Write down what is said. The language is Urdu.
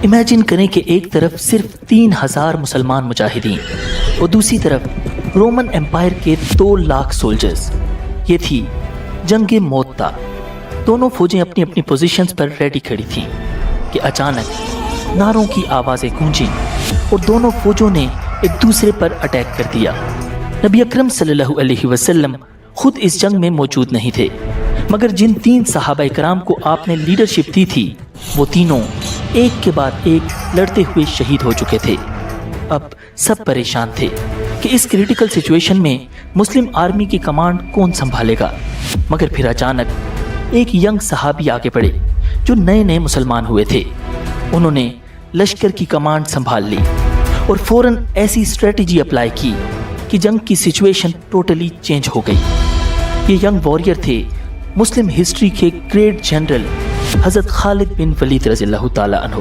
امیجن کریں کہ ایک طرف صرف 3000 مسلمان مجاہدین اور دوسری طرف رومن امپائر کے 2 لاکھ سولجرز. یہ تھی جنگ موتا. دونوں فوجیں اپنی اپنی پوزیشنز پر ریڈی کھڑی تھیں کہ اچانک نعروں کی آوازیں گونجیں اور دونوں فوجوں نے ایک دوسرے پر اٹیک کر دیا. نبی اکرم صلی اللہ علیہ وسلم خود اس جنگ میں موجود نہیں تھے، مگر جن 3 صحابہ کرام کو آپ نے لیڈرشپ دی تھی وہ تینوں ایک کے بعد ایک لڑتے ہوئے شہید ہو چکے تھے. اب سب پریشان تھے کہ اس کریٹیکل سچویشن میں مسلم آرمی کی کمانڈ کون سنبھالے گا. مگر پھر اچانک ایک ینگ صحابی آگے بڑھے جو نئے نئے مسلمان ہوئے تھے. انہوں نے لشکر کی کمانڈ سنبھال لی اور فوراً ایسی اسٹریٹجی اپلائی کی کہ جنگ کی سچویشن ٹوٹلی چینج ہو گئی. یہ ینگ واریر تھے مسلم ہسٹری کے گریٹ جنرل حضرت خالد بن ولید رضی اللہ تعالی عنہ.